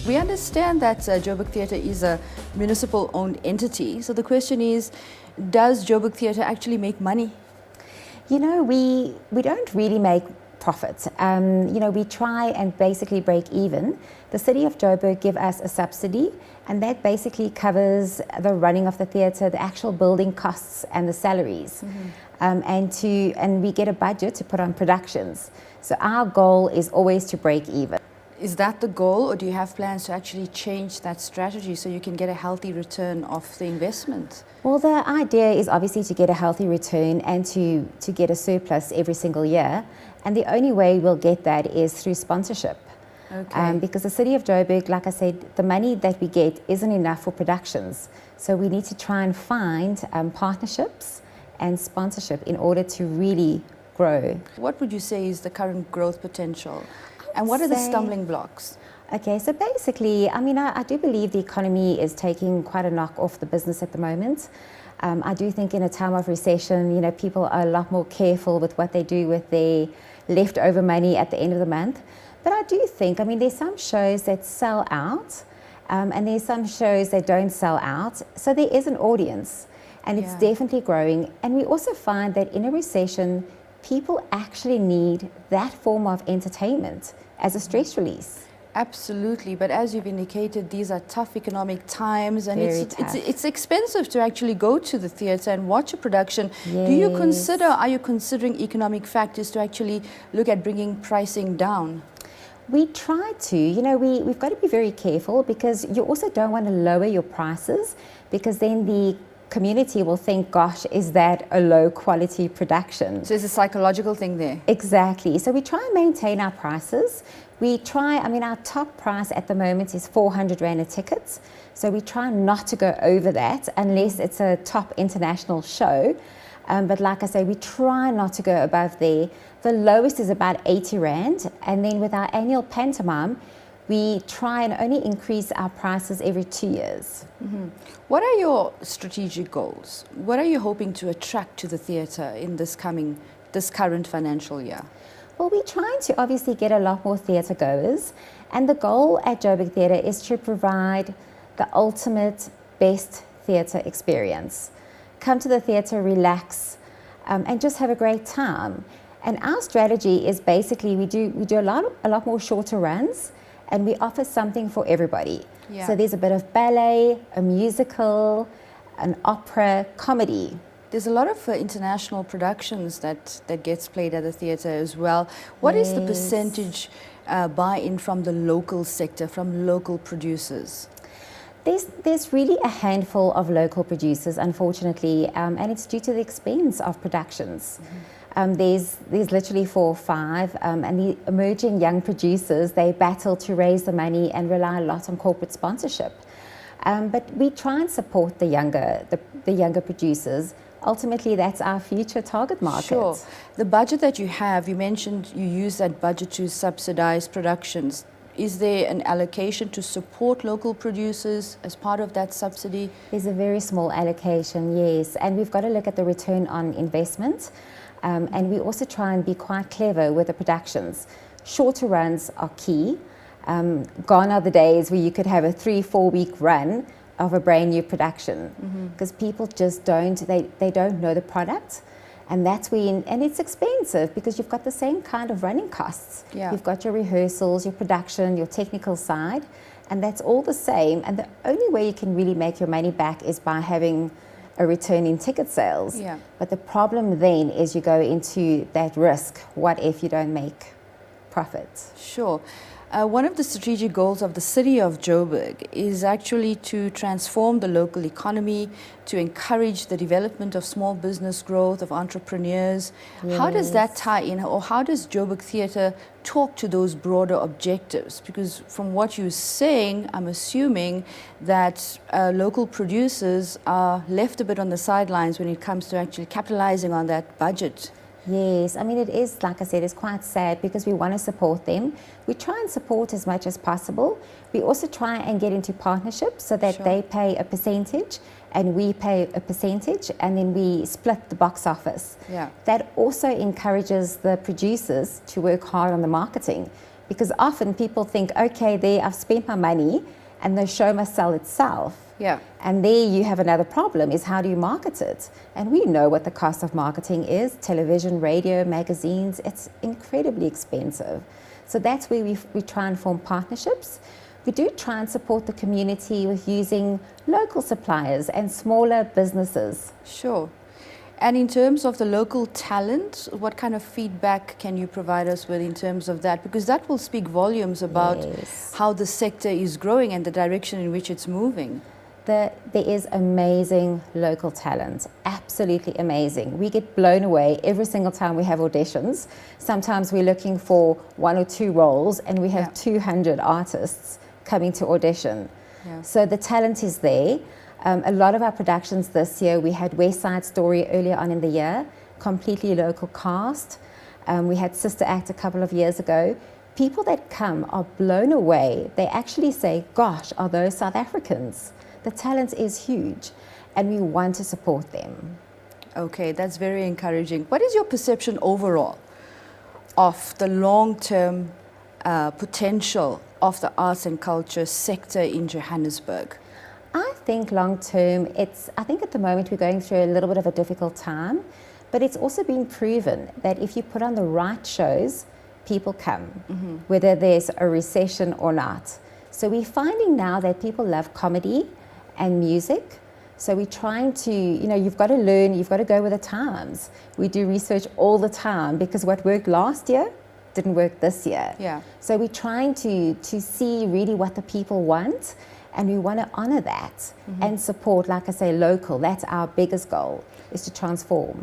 We understand that Joburg Theatre is a municipal-owned entity. So the question is, does Joburg Theatre actually make money? You know, we don't really make profit. You know, we try and basically break even. The city of Joburg give us a subsidy, and that basically covers the running of the theatre, the actual building costs and the salaries. And we get a budget to put on productions. So our goal is always to break even. Is that the goal, or do you have plans to actually change that strategy so you can get a healthy return of the investment? Well, the idea is obviously to get a healthy return and to get a surplus every single year. And the only way we'll get that is through sponsorship. Okay. Because the city of Joburg, like I said, the money that we get isn't enough for productions. So we need to try and find partnerships and sponsorship in order to really grow. What would you say is the current growth potential? And what are the stumbling blocks? Okay, so basically, I mean, I do believe the economy is taking quite a knock off the business at the moment. I do think in a time of recession, you know, people are a lot more careful with what they do with their leftover money at the end of the month. But I do think, I mean, there's some shows that sell out, and there's some shows that don't sell out. So there is an audience, and it's definitely growing. And we also find that in a recession, people actually need that form of entertainment as a stress release. Absolutely, but as you've indicated, these are tough economic times, and Very it's expensive to actually go to the theatre and watch a production. Yes. Are you considering economic factors to actually look at bringing pricing down? We try to, you know, we've got to be very careful, because you also don't want to lower your prices, because then the community will think, gosh, is that a low quality production? So it's a psychological thing there. Exactly. So we try and maintain our prices. I mean, our top price at the moment is 400 Rand a ticket. So we try not to go over that unless it's a top international show. But like I say, we try not to go above there. The lowest is about 80 Rand. And then with our annual pantomime, we try and only increase our prices every 2 years. What are your strategic goals? What are you hoping to attract to the theatre in this current financial year? Well, we're trying to obviously get a lot more theatre goers. And the goal at Joburg Theatre is to provide the ultimate best theatre experience. Come to the theatre, relax, and just have a great time. And our strategy is basically we do a lot more shorter runs, and we offer something for everybody. Yeah. So there's a bit of ballet, a musical, an opera, comedy. There's a lot of international productions that gets played at the theatre as well. What is the percentage buy-in from the local sector, from local producers? There's really a handful of local producers, unfortunately, and it's due to the expense of productions. There's literally 4 or 5, and the emerging young producers, they battle to raise the money and rely a lot on corporate sponsorship. But we try and support the younger producers. Ultimately, that's our future target market. Sure. The budget that you have, you mentioned you use that budget to subsidize productions. Is there an allocation to support local producers as part of that subsidy? There's a very small allocation, yes. And we've got to look at the return on investment. And we also try and be quite clever with the productions. Shorter runs are key. Gone are the days where you could have a 3-4 week run of a brand new production, because people just don't know the product. And that's when, and it's expensive because you've got the same kind of running costs. Yeah. You've got your rehearsals, your production, your technical side, and that's all the same. And the only way you can really make your money back is by having a return in ticket sales. Yeah. But the problem then is you go into that risk. What if you don't make profits? Sure. One of the strategic goals of the city of Joburg is actually to transform the local economy, to encourage the development of small business growth, of entrepreneurs. Yes. How does that tie in, or how does Joburg Theatre talk to those broader objectives? Because from what you're saying, I'm assuming that local producers are left a bit on the sidelines when it comes to actually capitalizing on that budget. Yes, I mean, it is, like I said, it's quite sad because we want to support them. We try and support as much as possible. We also try and get into partnerships so that they pay a percentage and we pay a percentage, and then we split the box office. Yeah. That also encourages the producers to work hard on the marketing, Because often people think, okay, there I've spent my money and the show must sell itself. Yeah. And there you have another problem, is how do you market it? And we know what the cost of marketing is: television, radio, magazines. It's incredibly expensive. So that's where we try and form partnerships. We do try and support the community with using local suppliers and smaller businesses. Sure. And in terms of the local talent, what kind of feedback can you provide us with in terms of that? Because that will speak volumes about Yes. how the sector is growing and the direction in which it's moving. There is amazing local talent, absolutely amazing. We get blown away every single time we have auditions. Sometimes we're looking for 1 or 2 roles and we have 200 artists coming to audition. Yeah. So the talent is there. A lot of our productions this year, we had West Side Story earlier on in the year, completely local cast. We had Sister Act a couple of years ago. People that come are blown away. They actually say, gosh, are those South Africans? The talent is huge and we want to support them. Okay, that's very encouraging. What is your perception overall of the long-term potential of the arts and culture sector in Johannesburg? I think long term, I think at the moment we're going through a little bit of a difficult time, but it's also been proven that if you put on the right shows, people come, whether there's a recession or not. So we're finding now that people love comedy and music. So we're trying to, you've got to learn, you've got to go with the times. We do research all the time because what worked last year didn't work this year. Yeah. So we're trying to see really what the people want, and we want to honor that and support, like I say, local. That's our biggest goal, is to transform.